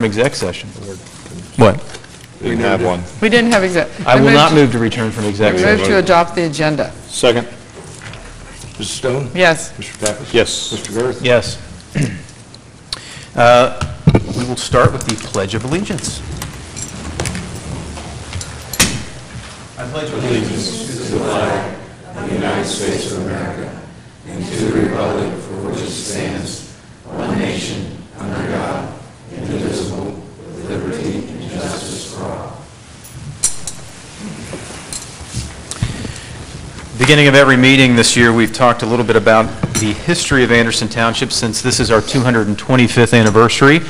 exec session. What? We didn't have one. We didn't have exec. I will not move to return from exec We session. move to adopt the agenda. Second. Mr. Stone? Yes. Mr. Pappas? Yes. Mr. Garth? Yes. We will start with the Pledge of Allegiance. I pledge allegiance To the flag of the United States of America and to the republic for which it stands, one nation, under God, indivisible, with liberty and justice for all. Beginning of every meeting this year, we've talked a little bit about the history of Anderson Township since this is our 225th anniversary.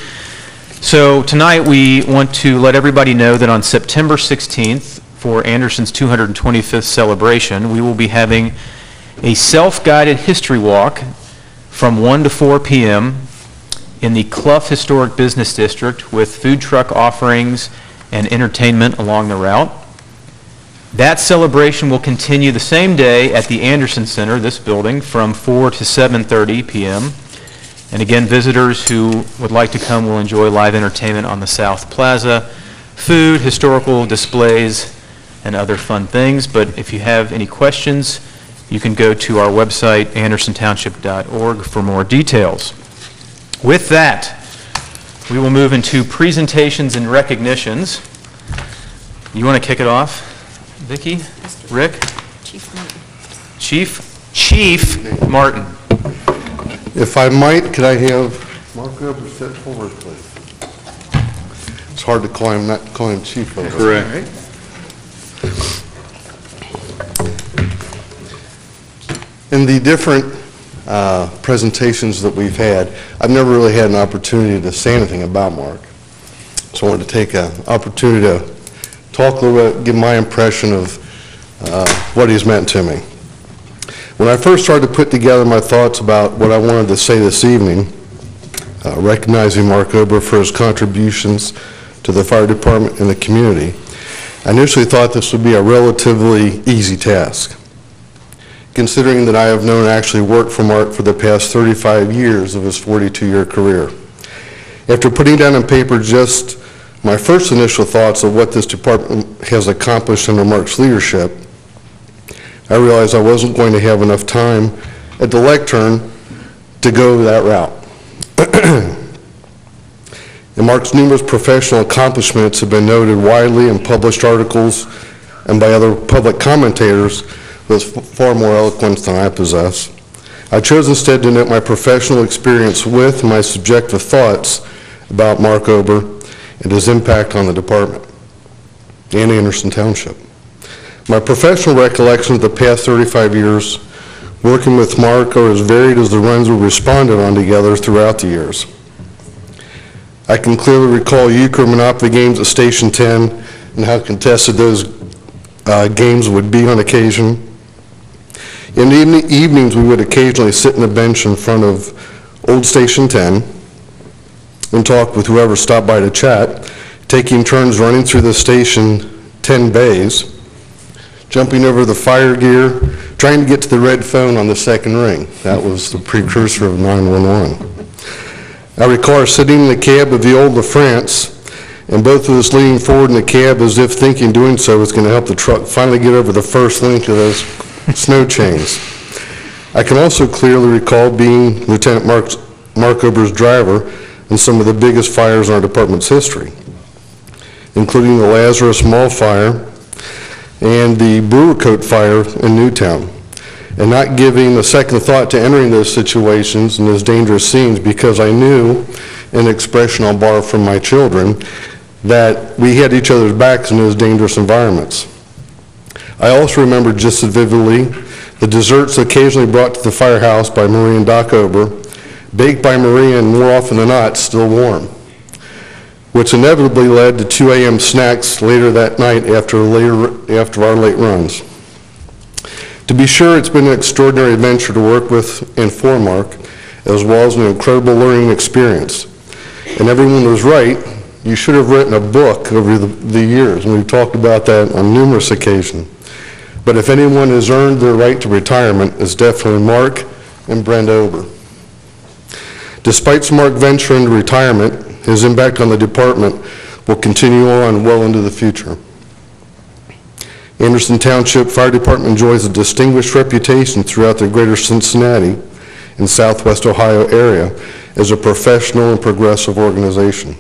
So tonight we want to let everybody know that on September 16th, for Anderson's 225th celebration, we will be having a self-guided history walk from 1 to 4 p.m. in the Clough Historic Business District with food truck offerings and entertainment along the route. That celebration will continue the same day at the Anderson Center, this building, from 4 to 7:30 p.m. And again, visitors who would like to come will enjoy live entertainment on the South Plaza, food, historical displays, and other fun things. But if you have any questions, you can go to our website, andersontownship.org, for more details. With that, we will move into presentations and recognitions. You want to kick it off? Vicki? Rick? Chief Martin. Chief Martin. If I might, could I have Mark Ober step forward, please? It's hard to call him, not call him Chief Ober. Correct. In the different presentations that we've had, I've never really had an opportunity to say anything about Mark. So I wanted to take an opportunity to talk a little bit, give my impression of what he's meant to me. When I first started to put together my thoughts about what I wanted to say this evening, recognizing Mark Ober for his contributions to the fire department and the community, I initially thought this would be a relatively easy task, considering that I have known and actually worked for Mark for the past 35 years of his 42-year career. After putting down on paper just my first initial thoughts of what this department has accomplished under Mark's leadership, I realized I wasn't going to have enough time at the lectern to go that route. And Mark's numerous professional accomplishments have been noted widely in published articles and by other public commentators with far more eloquence than I possess. I chose instead to note my professional experience with my subjective thoughts about Mark Ober and his impact on the department and Anderson Township. My professional recollections of the past 35 years working with Mark are as varied as the runs we responded on together throughout the years. I can clearly recall euchre Monopoly games at Station 10 and how contested those games would be on occasion. In the evenings, we would occasionally sit on a bench in front of old Station 10 and talk with whoever stopped by to chat, taking turns running through the Station 10 bays, jumping over the fire gear, trying to get to the red phone on the second ring. That was the precursor of 911. I recall sitting in the cab of the old La France, and both of us leaning forward in the cab as if thinking doing so was going to help the truck finally get over the first link of those snow chains. I can also clearly recall being Lieutenant Mark Ober's driver in some of the biggest fires in our department's history, including the Lazarus Mall fire and the Brewer Coat fire in Newtown, and not giving a second thought to entering those situations and those dangerous scenes because I knew, an expression I'll borrow from my children, that we had each other's backs in those dangerous environments. I also remember just as vividly the desserts occasionally brought to the firehouse by Marie and Doc Ober, baked by Marie and more often than not still warm, which inevitably led to 2 a.m. snacks later that night after our late runs. To be sure, it's been an extraordinary adventure to work with and for Mark, as well as an incredible learning experience. And everyone was right. You should have written a book over the years, and we've talked about that on numerous occasions. But if anyone has earned their right to retirement, it's definitely Mark and Brenda Ober. Despite Mark venturing into retirement, his impact on the department will continue on well into the future. Anderson Township Fire Department enjoys a distinguished reputation throughout the greater Cincinnati and Southwest Ohio area as a professional and progressive organization.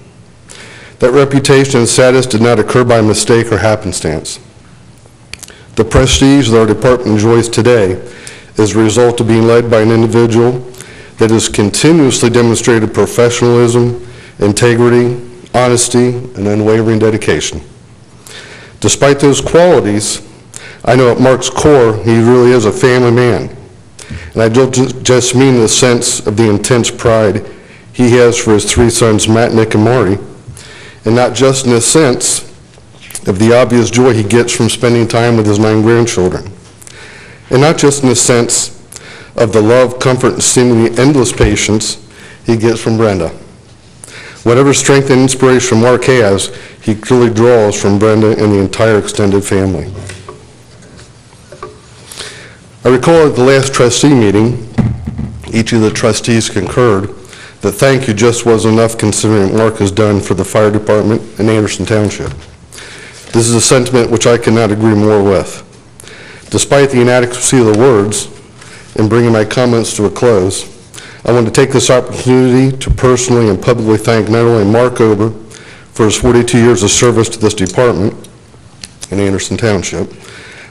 That reputation and status did not occur by mistake or happenstance. The prestige that our department enjoys today is a result of being led by an individual that has continuously demonstrated professionalism, integrity, honesty, and unwavering dedication. Despite those qualities, I know at Mark's core, he really is a family man. And I don't just mean in the sense of the intense pride he has for his 3 sons, Matt, Nick, and Marty, and not just in the sense of the obvious joy he gets from spending time with his 9 grandchildren, and not just in the sense of the love, comfort, and seemingly endless patience he gets from Brenda. Whatever strength and inspiration Mark has, he clearly draws from Brenda and the entire extended family. I recall at the last trustee meeting, each of the trustees concurred that thank you just wasn't enough considering what Mark has done for the fire department in Anderson Township. This is a sentiment which I cannot agree more with. Despite the inadequacy of the words, in bringing my comments to a close, I want to take this opportunity to personally and publicly thank not only Mark Ober for his 42 years of service to this department in Anderson Township,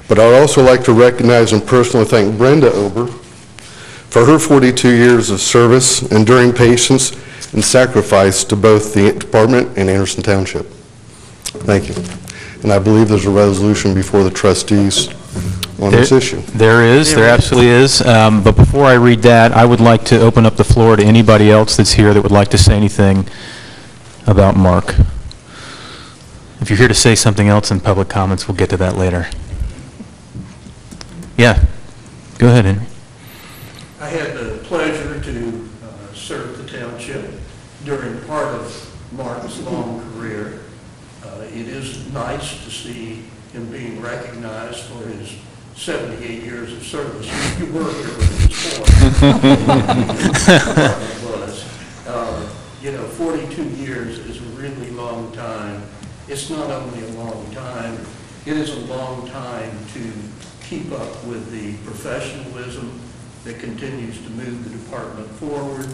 but I'd also like to recognize and personally thank Brenda Ober for her 42 years of service, enduring patience, and sacrifice to both the department and Anderson Township. Thank you. And I believe there's a resolution before the trustees on this issue. There absolutely is. But before I read that, I would like to open up the floor to anybody else that's here that would like to say anything about Mark. If you're here to say something else in public comments, we'll get to that later. Yeah, go ahead, Henry. I had the pleasure to serve the township during part of Mark's long career. It is nice to see him being recognized for his 78 years of service. You were here when he was born. You know, 42 years is a really long time. It's not only a long time, it is a long time to keep up with the professionalism that continues to move the department forward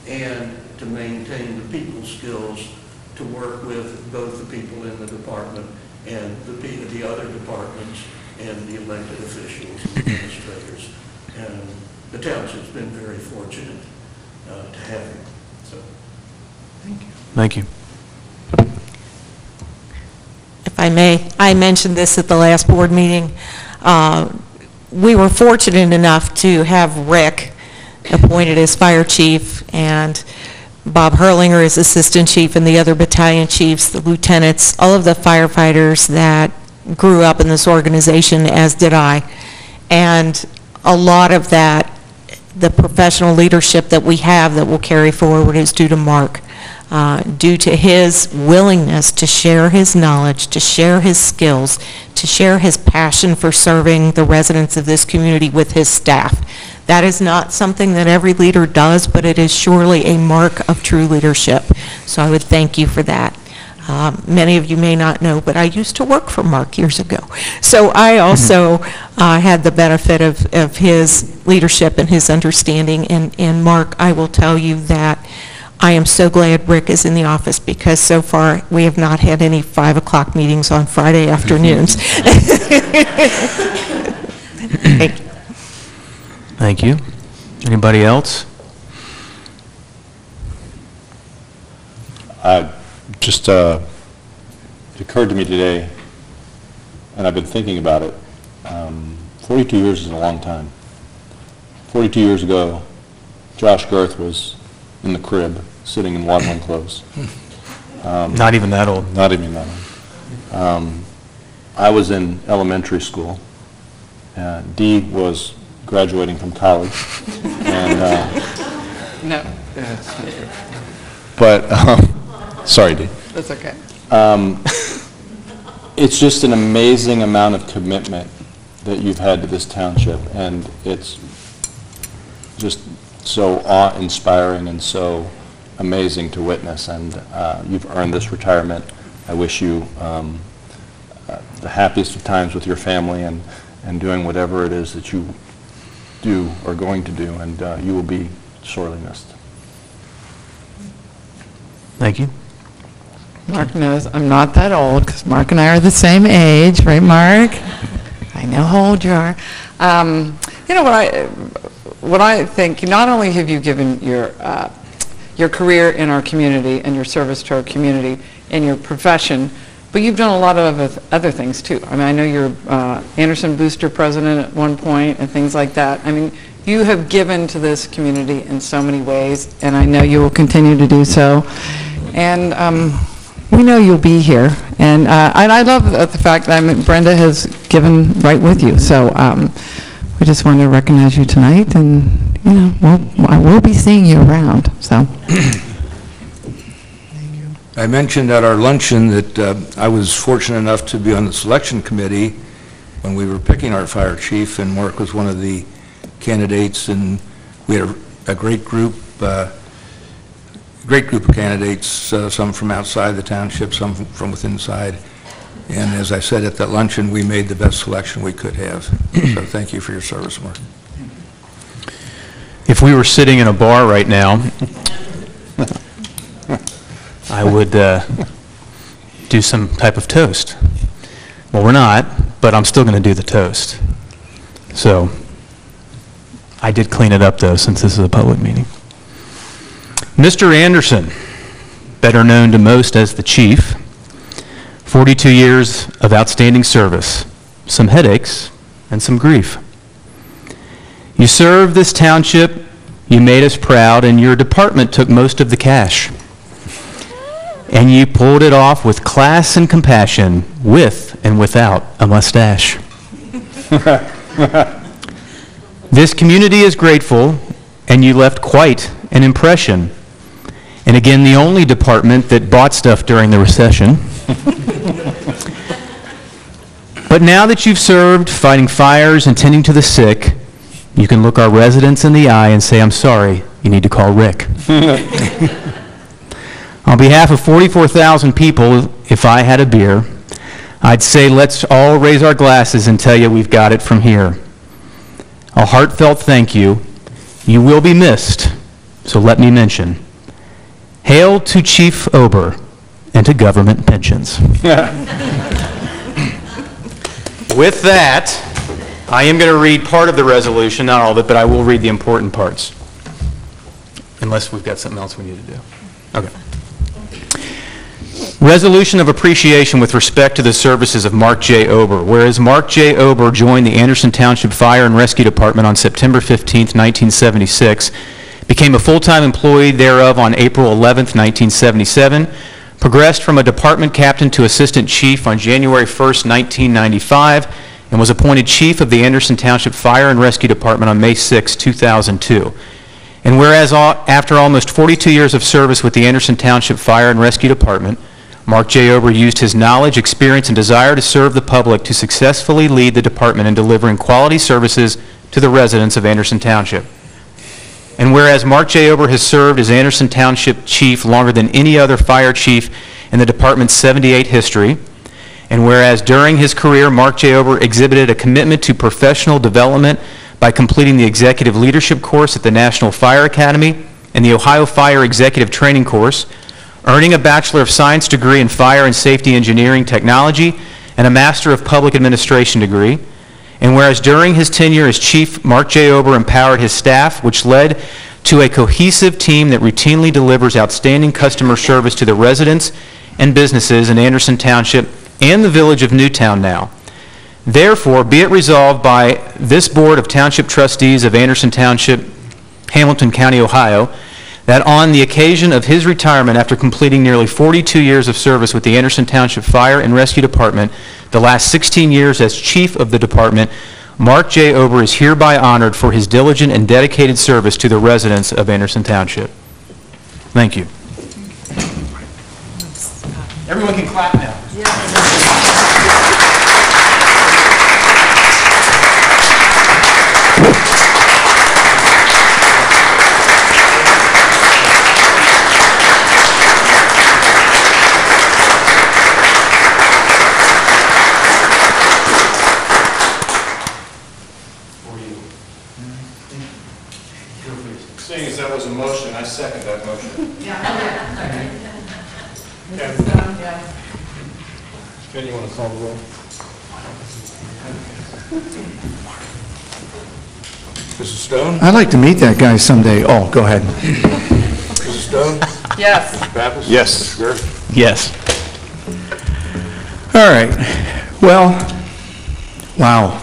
and to maintain the people skills to work with both the people in the department and the other departments and the elected officials and administrators. And the township's been very fortunate to have him. So, thank you. Thank you. If I may, I mentioned this at the last board meeting. We were fortunate enough to have Rick appointed as fire chief and Bob Herlinger as assistant chief and the other battalion chiefs, the lieutenants, all of the firefighters that grew up in this organization, as did I. And a lot of that, the professional leadership that we have that will carry forward is due to Mark. Due to his willingness to share his knowledge, to share his skills, to share his passion for serving the residents of this community with his staff. That is not something that every leader does, but it is surely a mark of true leadership. So I would thank you for that. Many of you may not know, but I used to work for Mark years ago. So I also had the benefit of his leadership and his understanding. And Mark, I will tell you that I am so glad Rick is in the office because so far we have not had any 5 o'clock meetings on Friday afternoons. Thank you. Thank you. Anybody else? Just it occurred to me today, and I've been thinking about it. 42 years is a long time. 42 years ago, Josh Garth was in the crib, sitting in waddling clothes. Not even that old. Not even that old. I was in elementary school. Dee was graduating from college. And, No, that's not true. but, sorry, Dee. That's okay. It's just an amazing amount of commitment that you've had to this township, and it's just so awe-inspiring and so amazing to witness, and you've earned this retirement. I wish you the happiest of times with your family and doing whatever it is that you do or going to do, and you will be sorely missed. Thank you. Mark knows I'm not that old, because Mark and I are the same age, right, Mark? I know how old you are. You know what I think, not only have you given your career in our community and your service to our community and your profession, but you've done a lot of other things too. I mean, I know you're Anderson Booster president at one point and things like that. I mean, you have given to this community in so many ways, and I know you will continue to do so. And we know you'll be here. And I love the fact that Brenda has given right with you. So we just wanted to recognize you tonight, and you know, I will be seeing you around. So. I mentioned at our luncheon that I was fortunate enough to be on the selection committee when we were picking our fire chief, and Mark was one of the candidates, and we had a great group of candidates, some from outside the township, some from within inside. And as I said at that luncheon, we made the best selection we could have. So thank you for your service, Mark. If we were sitting in a bar right now, I would do some type of toast. Well, we're not, but I'm still going to do the toast. So I did clean it up, though, since this is a public meeting. Mr. Anderson, better known to most as the Chief, 42 years of outstanding service, some headaches, and some grief. You served this township, you made us proud, and your department took most of the cash. And you pulled it off with class and compassion, with and without a mustache. This community is grateful, and you left quite an impression. And again, the only department that bought stuff during the recession. But now that you've served fighting fires and tending to the sick, you can look our residents in the eye and say, I'm sorry, you need to call Rick. On behalf of 44,000 people, if I had a beer, I'd say let's all raise our glasses and tell you we've got it from here. A heartfelt thank you. You will be missed, so let me mention. Hail to Chief Ober and to government pensions. With that, I am going to read part of the resolution, not all of it, but I will read the important parts. Unless we've got something else we need to do. Okay. Resolution of appreciation with respect to the services of Mark J. Ober. Whereas Mark J. Ober joined the Anderson Township Fire and Rescue Department on September 15, 1976, became a full-time employee thereof on April 11, 1977, progressed from a department captain to assistant chief on January 1, 1995, and was appointed chief of the Anderson Township Fire and Rescue Department on May 6, 2002. And whereas after almost 42 years of service with the Anderson Township Fire and Rescue Department, Mark J. Ober used his knowledge, experience, and desire to serve the public to successfully lead the department in delivering quality services to the residents of Anderson Township. And whereas Mark J. Ober has served as Anderson Township Chief longer than any other fire chief in the department's 78 history, and whereas during his career, Mark J. Ober exhibited a commitment to professional development by completing the Executive Leadership Course at the National Fire Academy and the Ohio Fire Executive Training Course, earning a Bachelor of Science degree in Fire and Safety Engineering Technology and a Master of Public Administration degree. And whereas during his tenure as Chief, Mark J. Ober empowered his staff, which led to a cohesive team that routinely delivers outstanding customer service to the residents and businesses in Anderson Township and the village of Newtown now. Therefore, be it resolved by this Board of Township Trustees of Anderson Township, Hamilton County, Ohio, that on the occasion of his retirement after completing nearly 42 years of service with the Anderson Township Fire and Rescue Department, the last 16 years as chief of the department, Mark J. Ober is hereby honored for his diligent and dedicated service to the residents of Anderson Township. Thank you. Everyone can clap now. Seeing as that was a motion, I second that motion. Ken, you want to call the roll? Mrs. Stone? I'd like to meet that guy someday. Oh, go ahead. Mrs. Stone? Yes. Mr. Pappas? Yes. Mr. Greer? Yes. All right. Well, wow.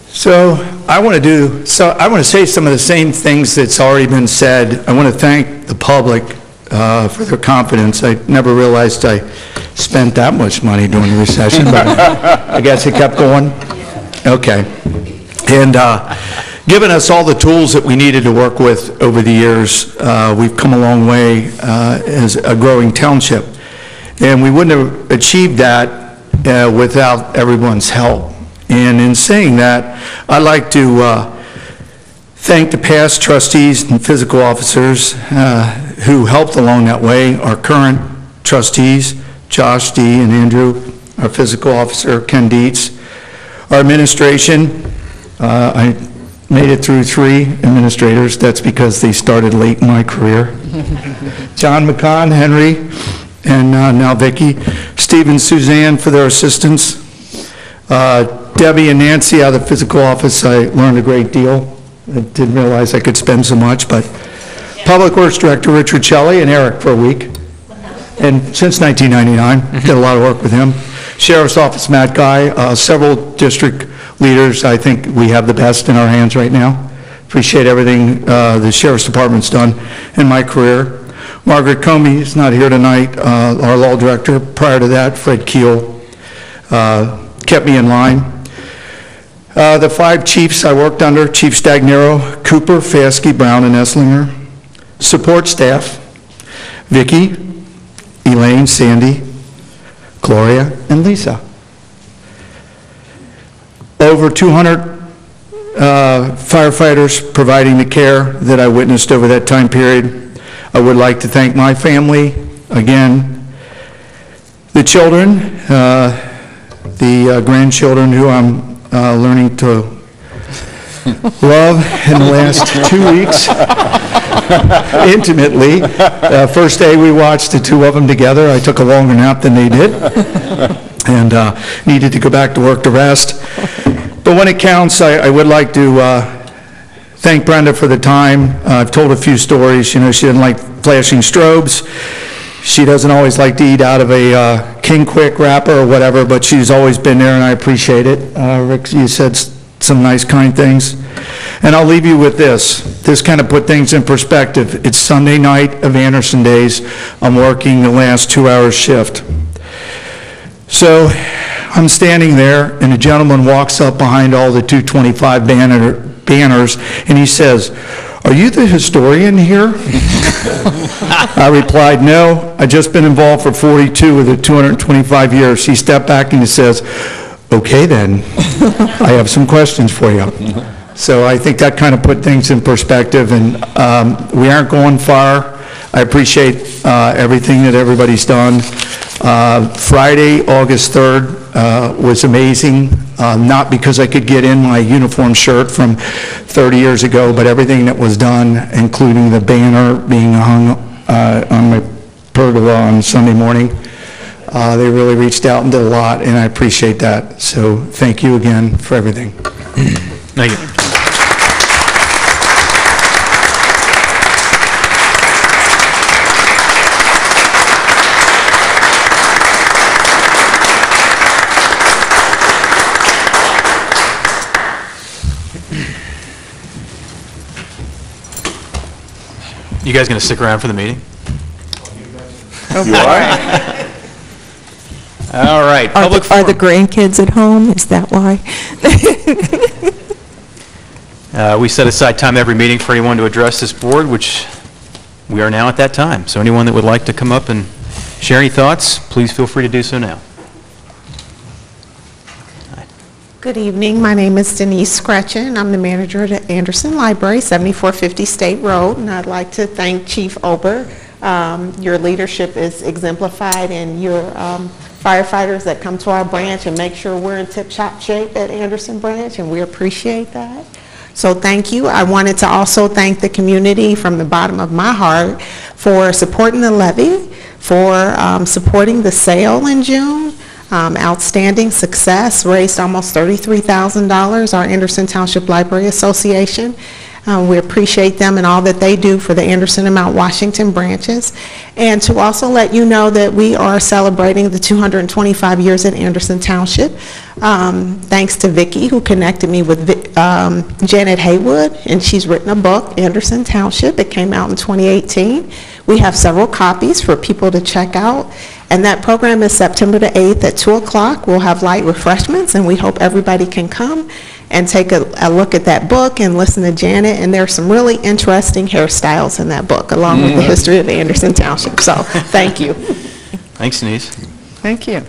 So I want to say some of the same things that's already been said. I want to thank the public for their confidence. I never realized I spent that much money during the recession, but I guess it kept going. Okay. And given us all the tools that we needed to work with over the years, we've come a long way as a growing township. And we wouldn't have achieved that without everyone's help. And in saying that, I'd like to thank the past trustees and physical officers who helped along that way, our current trustees, Josh D. and Andrew, our physical officer, Ken Dietz, our administration. I made it through 3 administrators. That's because they started late in my career. John McCon, Henry, and now Vicki. Steve and Suzanne for their assistance. Debbie and Nancy out of the physical office, I learned a great deal. I didn't realize I could spend so much, but Public Works Director Richard Shelley and Eric for a week. And since 1999, did a lot of work with him. Sheriff's Office, Matt Guy, several district leaders. I think we have the best in our hands right now. Appreciate everything the Sheriff's Department's done in my career. Margaret Comey is not here tonight, our law director. Prior to that, Fred Keel kept me in line. The 5 chiefs I worked under, Chief Stagnero, Cooper, Faskey, Brown, and Esslinger. Support staff, Vicki, Elaine, Sandy, Gloria, and Lisa. Over 200 firefighters providing the care that I witnessed over that time period. I would like to thank my family, again, the children, the grandchildren who I'm learning to love in the last 2 weeks intimately. First day we watched the 2 of them together. I took a longer nap than they did and needed to go back to work to rest. But when it counts, I would like to thank Brenda for the time. I've told a few stories. You know, she didn't like flashing strobes. She doesn't always like to eat out of a King Quick wrapper or whatever, but she's always been there, and I appreciate it. Rick, you said some nice, kind things. And I'll leave you with this. This kind of put things in perspective. It's Sunday night of Anderson Days. I'm working the last 2-hour shift. So I'm standing there, and a gentleman walks up behind all the 225 banners, and he says, "Are you the historian here?" I replied, "No, I've just been involved for 42 of the 225 years. He stepped back and he says, "Okay then, I have some questions for you." So I think that kind of put things in perspective, and we aren't going far. I appreciate everything that everybody's done. Friday, August 3rd was amazing, not because I could get in my uniform shirt from 30 years ago, but everything that was done, including the banner being hung on my pergola on Sunday morning. They really reached out and did a lot, and I appreciate that. So thank you again for everything. Thank you. You guys going to stick around for the meeting? You are? All right. Are the grandkids at home? Is that why? We set aside time every meeting for anyone to address this board, which we are now at that time. So anyone that would like to come up and share any thoughts, please feel free to do so now. Good evening. My name is Denise Scretchen. I'm the manager at the Anderson Library, 7450 State Road, and I'd like to thank Chief Ober. Your leadership is exemplified, and your firefighters that come to our branch and make sure we're in tip-top shape at Anderson Branch, and we appreciate that. So thank you. I wanted to also thank the community from the bottom of my heart for supporting the levy, for supporting the sale in June. Outstanding success, raised almost $33,000, our Anderson Township Library Association. We appreciate them and all that they do for the Anderson and Mount Washington branches. And to also let you know that we are celebrating the 225 years at Anderson Township. Thanks to Vicki, who connected me with Janet Haywood, and she's written a book, Anderson Township. It came out in 2018. We have several copies for people to check out. And that program is September the 8th at 2 o'clock. We'll have light refreshments, and we hope everybody can come and take a look at that book and listen to Janet. And there are some really interesting hairstyles in that book, along with the history of Anderson Township. So thank you. Thanks, Denise. Thank you.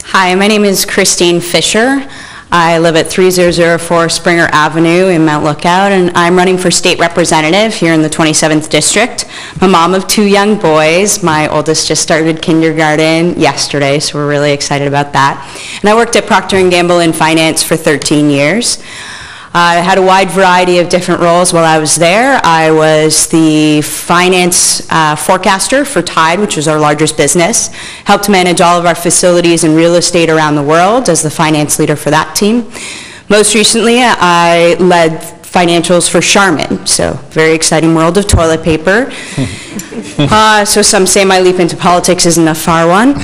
Hi, my name is Christine Fisher. I live at 3004 Springer Avenue in Mount Lookout, and I'm running for state representative here in the 27th District. I'm a mom of 2 young boys. My oldest just started kindergarten yesterday, so we're really excited about that. And I worked at Procter & Gamble in finance for 13 years. I had a wide variety of different roles while I was there. I was the finance forecaster for Tide, which was our largest business. Helped manage all of our facilities and real estate around the world as the finance leader for that team. Most recently, I led financials for Charmin, so very exciting world of toilet paper. So some say my leap into politics isn't a far one.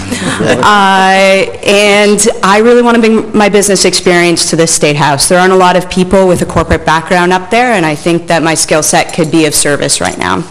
And I really want to bring my business experience to the State House. There aren't a lot of people with a corporate background up there, and I think that my skill set could be of service right now.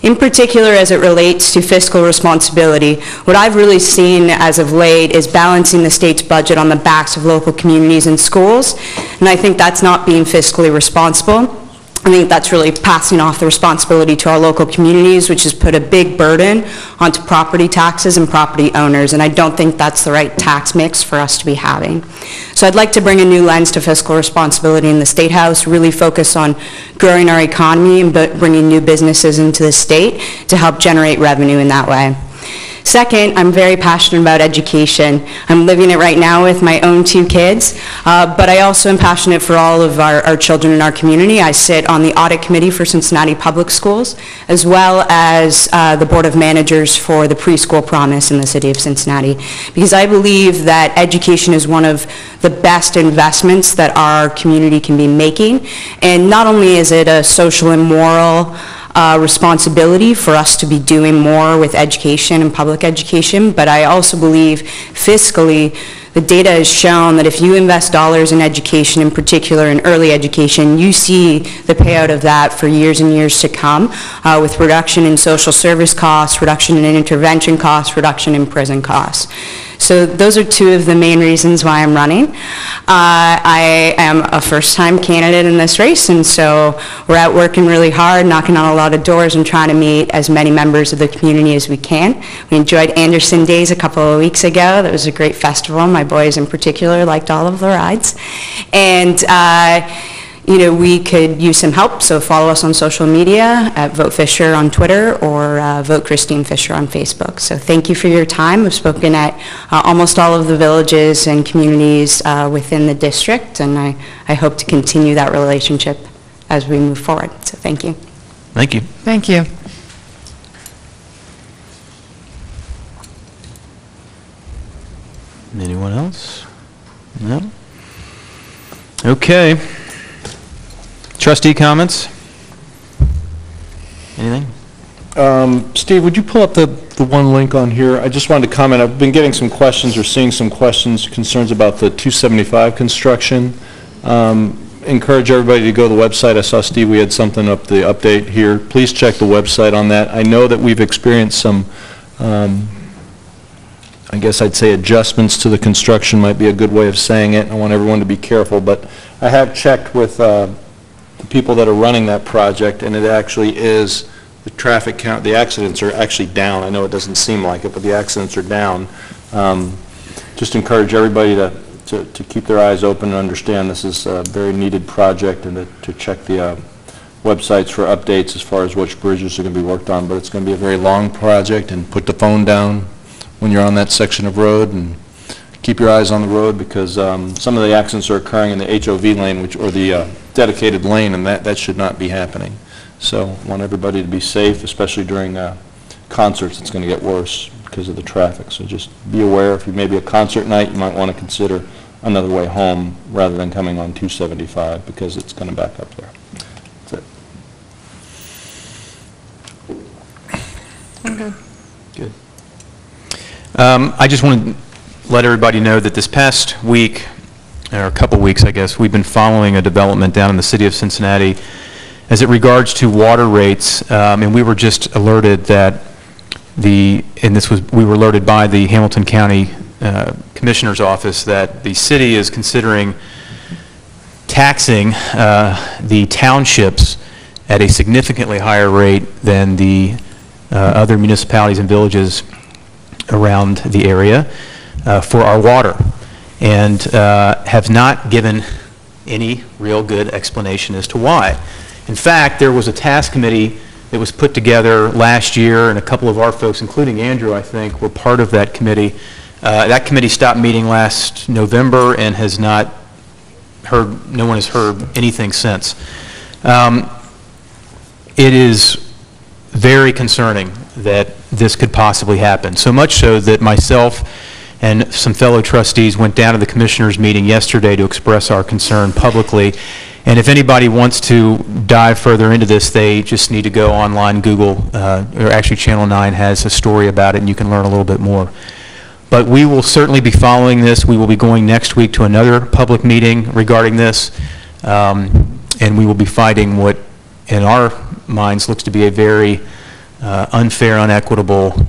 In particular, as it relates to fiscal responsibility, what I've really seen as of late is balancing the state's budget on the backs of local communities and schools, and I think that's not being fiscally responsible. I think that's really passing off the responsibility to our local communities, which has put a big burden onto property taxes and property owners, and I don't think that's the right tax mix for us to be having. So I'd like to bring a new lens to fiscal responsibility in the State House, really focus on growing our economy and bringing new businesses into the state to help generate revenue in that way. Second, I'm very passionate about education. I'm living it right now with my own 2 kids, but I also am passionate for all of our children in our community. I sit on the audit committee for Cincinnati Public Schools, as well as the board of managers for the preschool promise in the city of Cincinnati, because I believe that education is one of the best investments that our community can be making, and not only is it a social and moral responsibility for us to be doing more with education and public education, but I also believe fiscally the data has shown that if you invest dollars in education, in particular in early education, you see the payout of that for years and years to come, with reduction in social service costs, reduction in intervention costs, reduction in prison costs. So those are 2 of the main reasons why I'm running. I am a first-time candidate in this race, and so we're out working really hard, knocking on a lot of doors and trying to meet as many members of the community as we can. We enjoyed Anderson Days a couple of weeks ago. That was a great festival. My boys in particular liked all of the rides. And you know, we could use some help, so follow us on social media at Vote Fisher on Twitter or Vote Christine Fisher on Facebook. So thank you for your time. I've spoken at almost all of the villages and communities within the district, and I hope to continue that relationship as we move forward. So thank you. Thank you. Thank you. Anyone else? No? Okay. Trustee comments? Anything? Steve, would you pull up the one link on here? I just wanted to comment. I've been getting some questions or seeing some questions, concerns about the 275 construction. Encourage everybody to go to the website. I saw, Steve, we had something up, the update here. Please check the website on that. I know that we've experienced some, I guess I'd say adjustments to the construction might be a good way of saying it. I want everyone to be careful, but I have checked with the people that are running that project, and it actually is, the traffic count, the accidents are actually down. I know it doesn't seem like it, but the accidents are down. Just encourage everybody to keep their eyes open and understand this is a very needed project, and to check the websites for updates as far as which bridges are going to be worked on. But it's going to be a very long project, and put the phone down when you're on that section of road and keep your eyes on the road because some of the accidents are occurring in the HOV lane, or the dedicated lane, and that should not be happening. So I want everybody to be safe, especially during concerts. It's going to get worse because of the traffic. So just be aware. If you maybe a concert night, you might want to consider another way home rather than coming on 275 because it's going to back up there. That's it. Okay. Good. I just want to let everybody know that this past week, or a couple weeks, I guess, we've been following a development down in the city of Cincinnati as it regards to water rates, and we were just alerted that we were alerted by the Hamilton County Commissioner's Office that the city is considering taxing the townships at a significantly higher rate than the other municipalities and villages around the area for our water, and have not given any real good explanation as to why. In fact, there was a task committee that was put together last year, and a couple of our folks, including Andrew, I think, were part of that committee. That committee stopped meeting last November and has not heard, no one has heard anything since. It is very concerning that this could possibly happen, so much so that myself and some fellow trustees went down to the commissioners' meeting yesterday to express our concern publicly. And if anybody wants to dive further into this, they just need to go online, Google, or actually Channel 9 has a story about it, and you can learn a little bit more. But we will certainly be following this. We will be going next week to another public meeting regarding this, and we will be fighting what, in our minds, looks to be a very unfair, unequitable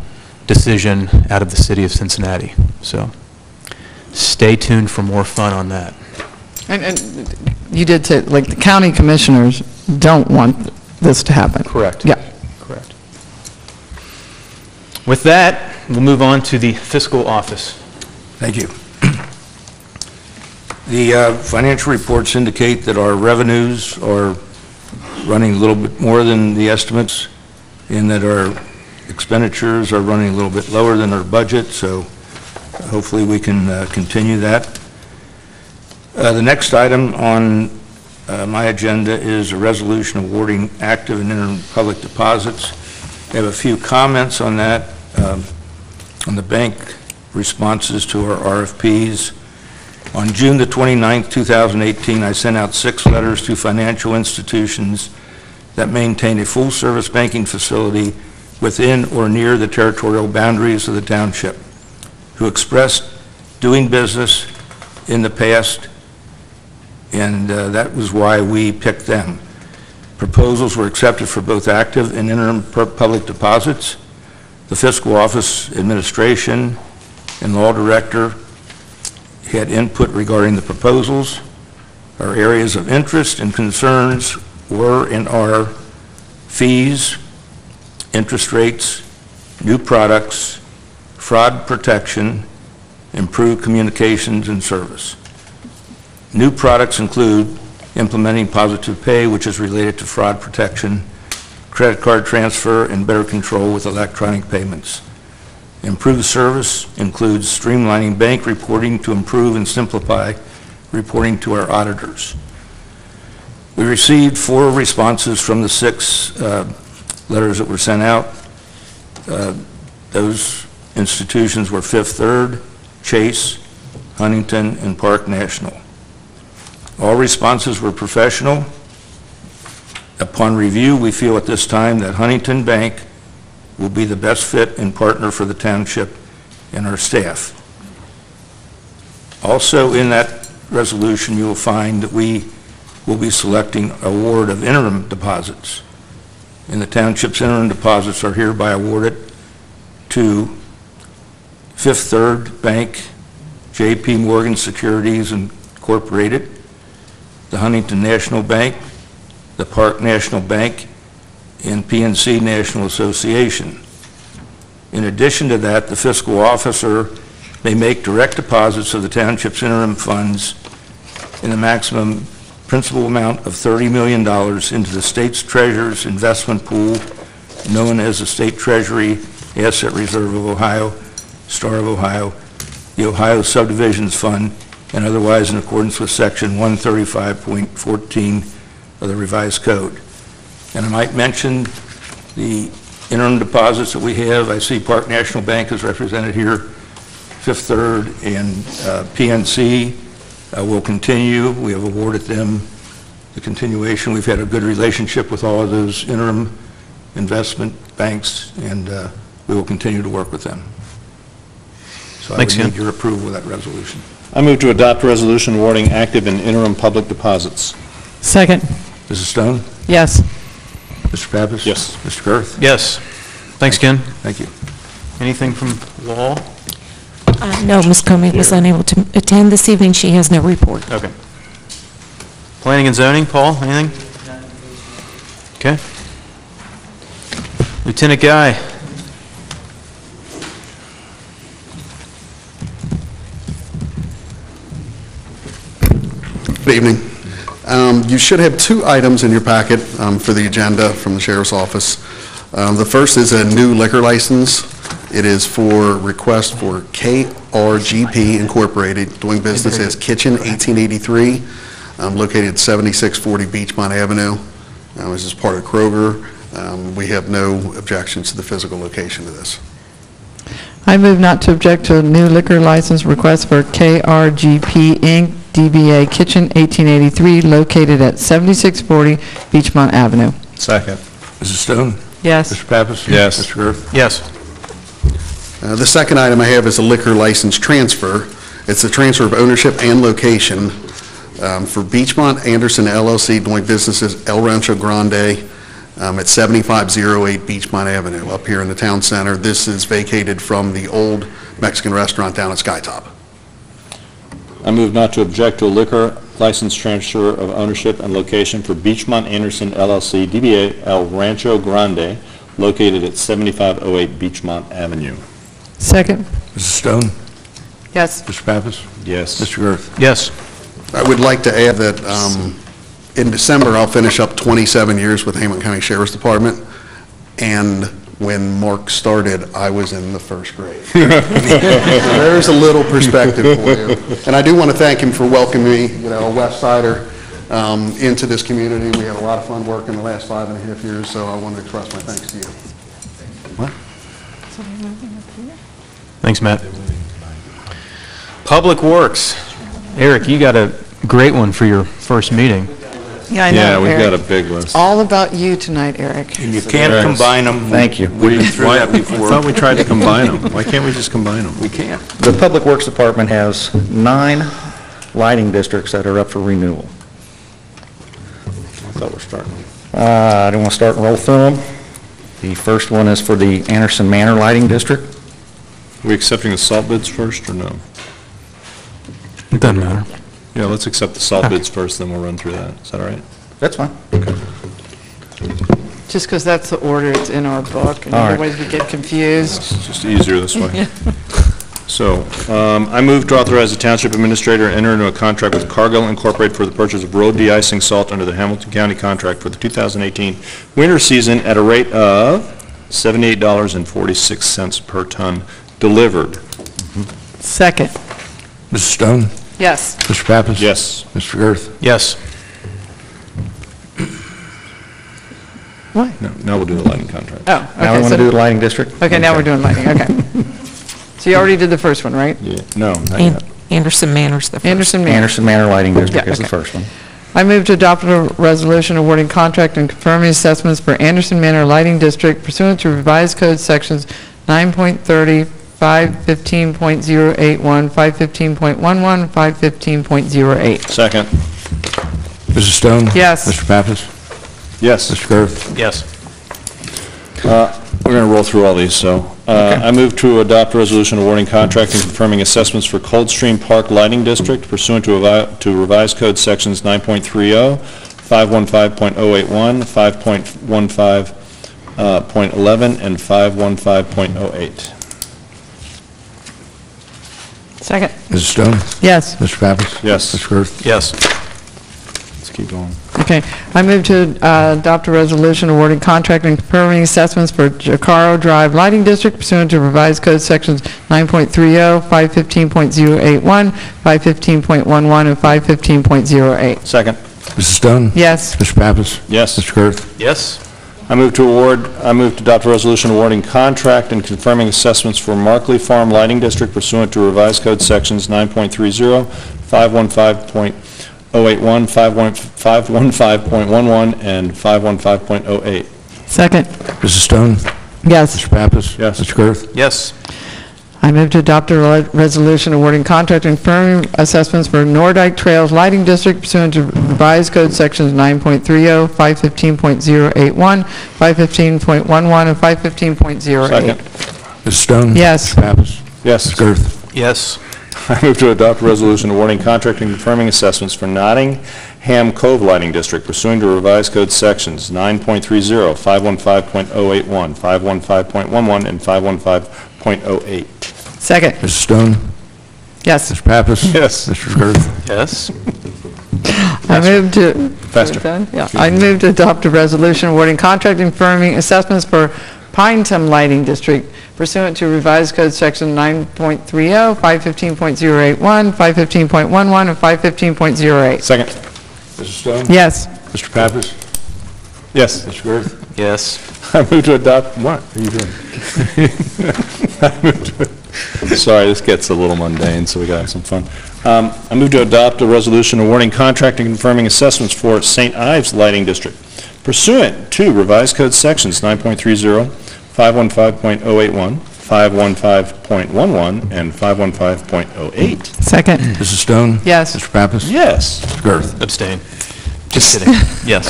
decision out of the city of Cincinnati. So stay tuned for more fun on that. And you did say, like, the county commissioners don't want this to happen. Correct. Yeah. Correct. With that, we'll move on to the fiscal office. Thank you. The financial reports indicate that our revenues are running a little bit more than the estimates, and that our expenditures are running a little bit lower than our budget, so hopefully we can continue that. The next item on my agenda is a resolution awarding active and interim public deposits. I have a few comments on that, on the bank responses to our RFPs. On June the 29th, 2018, I sent out 6 letters to financial institutions that maintain a full-service banking facility within or near the territorial boundaries of the township, who expressed doing business in the past, and that was why we picked them. Proposals were accepted for both active and interim public deposits. The fiscal office administration and law director had input regarding the proposals. Our areas of interest and concerns were and are fees, interest rates, new products, fraud protection, improved communications and service. New products include implementing positive pay, which is related to fraud protection, credit card transfer, and better control with electronic payments. Improved service includes streamlining bank reporting to improve and simplify reporting to our auditors. We received 4 responses from the 6 letters that were sent out. Those institutions were Fifth Third, Chase, Huntington, and Park National. All responses were professional. Upon review, we feel at this time that Huntington Bank will be the best fit and partner for the township and our staff. Also in that resolution, you will find that we will be selecting award of interim deposits. And the township's interim deposits are hereby awarded to Fifth Third Bank, J.P. Morgan Securities Incorporated, the Huntington National Bank, the Park National Bank, and PNC National Association. In addition to that, the fiscal officer may make direct deposits of the township's interim funds in a maximum principal amount of $30 million into the state's treasurer's investment pool, known as the State Treasury Asset Reserve of Ohio, Star of Ohio, the Ohio Subdivisions Fund, and otherwise in accordance with Section 135.14 of the revised code. And I might mention the interim deposits that we have. I see Park National Bank is represented here, Fifth Third, and PNC will continue. We have awarded them the continuation. We've had a good relationship with all of those interim investment banks, and we will continue to work with them. So I would need your approval of that resolution. I move to adopt a resolution awarding active and interim public deposits. Second. Mrs. Stone? Yes. Mr. Pappas? Yes. Mr. Girth? Yes. Thanks, Ken. Thank you. Anything from Law? No, Ms. Comey was unable to attend this evening. She has no report. Okay. Planning and zoning, Paul, anything? Okay. Lieutenant Guy. Good evening. You should have two items in your packet for the agenda from the Sheriff's Office. The first is a new liquor license. It is for request for KRGP Incorporated, doing business as Kitchen 1883, located at 7640 Beachmont Avenue. This is part of Kroger. We have no objections to the physical location of this. I move not to object to a new liquor license request for KRGP Inc., DBA Kitchen 1883, located at 7640 Beachmont Avenue. Second. Mrs. Stone? Yes. Mr. Pappas? Yes. Mr. Girth? Yes. The second item I have is a liquor license transfer. It's a transfer of ownership and location for Beachmont Anderson LLC, doing business as El Rancho Grande at 7508 Beachmont Avenue, up here in the town center. This is vacated from the old Mexican restaurant down at Skytop. I move not to object to a liquor license transfer of ownership and location for Beachmont Anderson LLC, DBA El Rancho Grande, located at 7508 Beachmont Avenue. Second. Mrs. Stone? Yes. Mr. Pappas? Yes. Mr. Girth? Yes. I would like to add that in December, I'll finish up 27 years with Hamilton County Sheriff's Department, and when Mark started, I was in the first grade. There's a little perspective for you. And I do want to thank him for welcoming me, a West Sider, into this community. We had a lot of fun working the last 5.5 years, so I want to express my thanks to you. What? Thanks, Matt. Public Works. Eric, you got a great one for your first meeting. Yeah, I know, Yeah, we've got a Eric. big list. All about you tonight, Eric. And you can't combine them. Thank you. We've been through that I before. thought we tried to combine them. Why can't we just combine them? We can't. The Public Works Department has 9 lighting districts that are up for renewal. I thought we're starting. I don't want to start and roll through them. The first one is for the Anderson Manor Lighting District. Are we accepting the salt bids first, or no? It doesn't matter. Yeah, let's accept the salt bids first, then we'll run through that. Is that all right? That's fine. Just because that's the order, it's in our book, and All right. otherwise we get confused. It's just easier this way. So, I move to authorize the Township Administrator to enter into a contract with Cargill Incorporated for the purchase of road de-icing salt under the Hamilton County contract for the 2018 winter season at a rate of $78.46 per ton delivered. Second. Mrs. Stone? Yes. Mr. Pappas? Yes. Mr. Girth? Yes. What? No, now we'll do the lighting contract. Oh, Now we okay. want to do the lighting district. Okay, now we're doing lighting, okay. So you already did the first one, right? Yeah, no, not yet. Anderson Manor's the first. Anderson Manor. Anderson Manor Lighting District Yeah, is the okay. first one. I move to adopt a resolution awarding contract and confirming assessments for Anderson Manor Lighting District pursuant to revised code sections 9.30, 515.081, 515.11, 515.08. Second. Mrs. Stone? Yes. Mr. Pappas? Yes. Mr. Girth? Yes. We're going to roll through all these, so. I move to adopt a resolution awarding contract and confirming assessments for Coldstream Park Lighting District pursuant to revised code sections 9.30, 515.081, 5.15.11, and 515.08. Second. Mrs. Stone? Yes. Mr. Pappas? Yes. Mr. Girth? Yes. Let's keep going. Okay. Okay, I move to adopt a resolution awarding contract and confirming assessments for Jacaro Drive Lighting District pursuant to revised code sections 9.30, 515.081, 515.11, and 515.08. Second. Mrs. Stone? Yes. Mr. Pappas? Yes. Mr. Kurth? Yes. I move to adopt a resolution awarding contract and confirming assessments for Markley Farm Lighting District pursuant to revised code sections 9.30, 515.081, 515.11, and 515.08. Second. Mrs. Stone? Yes. Mr. Pappas? Yes. Mr. Kurth? Yes. I move to adopt a resolution awarding contract and confirming assessments for Nordyke Trails Lighting District pursuant to revised code sections 9.30, 515.081, 515.11, and 515.08. Second. Mrs. Stone? Yes. Mr. Pappas? Yes. Mr. Kurth? Yes. I move to adopt a resolution awarding contract and confirming assessments for Nottingham Cove Lighting District pursuant to revised code sections 9.30, 515.081, 515.11, and 515.08. Second. Mrs. Stone? Yes. Mr. Pappas? Yes. Mr. Kurth? Yes. I move to... Faster. Yeah. I move to adopt a resolution awarding contract and confirming assessments for Pinetum Lighting District pursuant to revised code section 9.30, 515.081, 515.11, and 515.08. Second. Mrs. Stone? Yes. Mr. Pappas? Yes. Mr. Kurth? Yes. I move to adopt, what are you doing? Sorry, this gets a little mundane, so we got to have some fun. I move to adopt a resolution awarding contract and confirming assessments for St. Ives Lighting District pursuant to revised code sections 9.30, 515.081, 515.11, and 515.08. Second. Mrs. Stone? Yes. Mr. Pappas? Yes. Mr. Kurth? Abstain. Just kidding. Yes.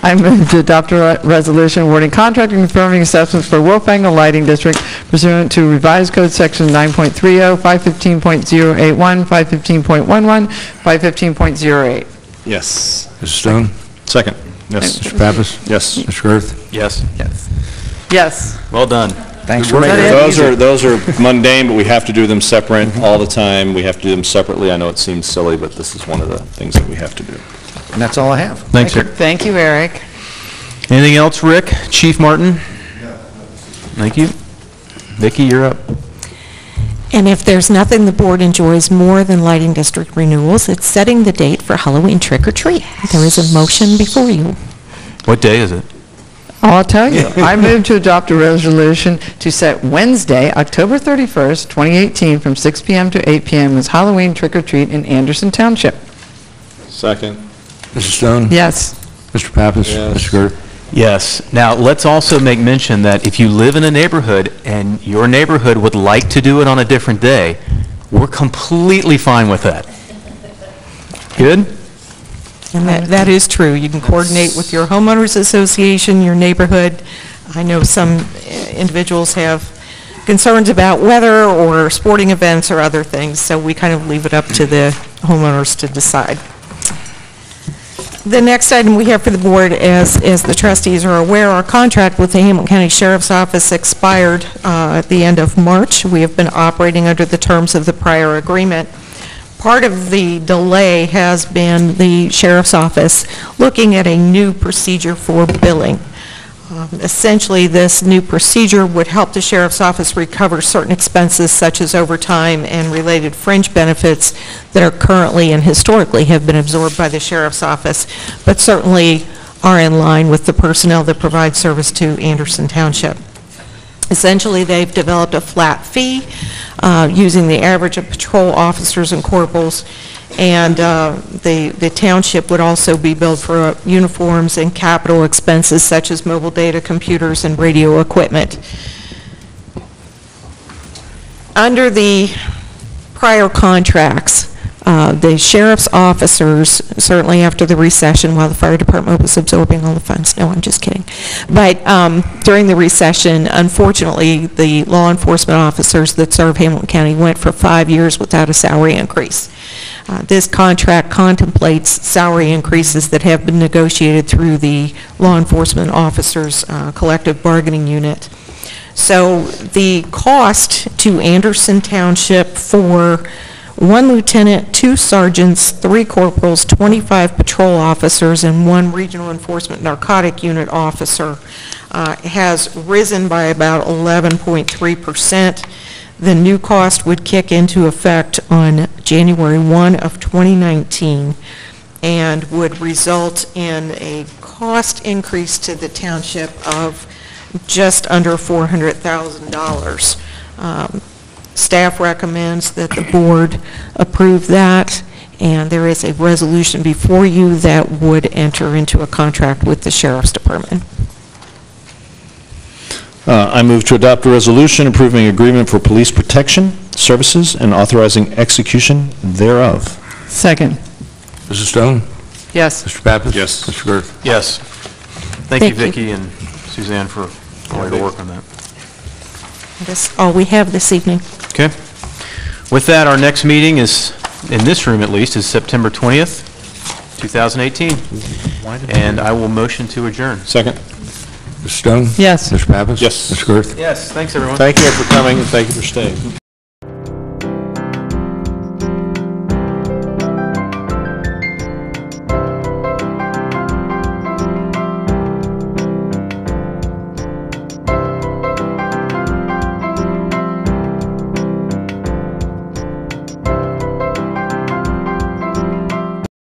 I move to adopt a resolution awarding contract and confirming assessments for Wolfangle Lighting District pursuant to revised code section 9.30, 515.081, 515.11, 515.08. Yes. Mrs. Stone? Second. Yes. Mr. Pappas? Yes. Mr. Kurth? Yes. Yes. Yes. Well done. Thanks for Good work. making it. Those are mundane, but we have to do them separate all the time. We have to do them separately. I know it seems silly, but this is one of the things that we have to do. And that's all I have. Thanks, Rick. Thank you, Eric. Anything else, Rick? Chief Martin? Thank you. Vicki, you're up. And if there's nothing the board enjoys more than lighting district renewals, it's setting the date for Halloween trick-or-treat. There is a motion before you. What day is it? I'll tell you. I move to adopt a resolution to set Wednesday, October 31st, 2018, from 6 p.m. to 8 p.m. as Halloween trick-or-treat in Anderson Township. Second. Mrs. Stone? Yes. Mr. Pappas? Yes. Mr. Kurth? Yes. Now, let's also make mention that if you live in a neighborhood and your neighborhood would like to do it on a different day, we're completely fine with that. Good? And that is true. You can coordinate with your homeowners association, your neighborhood. I know some individuals have concerns about weather or sporting events or other things, so we kind of leave it up to the homeowners to decide. The next item we have for the board, as the trustees are aware, our contract with the Hamilton County Sheriff's Office expired at the end of March. We have been operating under the terms of the prior agreement. Part of the delay has been the Sheriff's Office looking at a new procedure for billing. Essentially, this new procedure would help the Sheriff's Office recover certain expenses such as overtime and related fringe benefits that are currently and historically have been absorbed by the Sheriff's Office, but certainly are in line with the personnel that provide service to Anderson Township. Essentially, they've developed a flat fee using the average of patrol officers and corporals, and the township would also be billed for uniforms and capital expenses such as mobile data, computers, and radio equipment. Under the prior contracts, the sheriff's officers, certainly after the recession, while the fire department was absorbing all the funds, no, I'm just kidding, but during the recession, unfortunately, the law enforcement officers that serve Hamilton County went for 5 years without a salary increase. This contract contemplates salary increases that have been negotiated through the law enforcement officers' collective bargaining unit. So the cost to Anderson Township for 1 lieutenant, 2 sergeants, 3 corporals, 25 patrol officers, and 1 regional enforcement narcotic unit officer, has risen by about 11.3%. The new cost would kick into effect on January 1 of 2019 and would result in a cost increase to the township of just under $400,000. Staff recommends that the board approve that, and there is a resolution before you that would enter into a contract with the Sheriff's Department. I move to adopt a resolution approving agreement for police protection services and authorizing execution thereof. Second. Mrs. Stone? Yes. Mr. Pappas? Yes. Mr. Gerth? Yes. Thank you, Thank you. Vicki and Suzanne, for all your work on that. That's all we have this evening. Okay. With that, our next meeting is, in this room at least, is September 20th, 2018. And I will motion to adjourn. Second? Mr. Stone? Yes. Mr. Pappas? Yes. Mr. Gerth? Yes, thanks, everyone. Thank you for coming, and thank you for staying.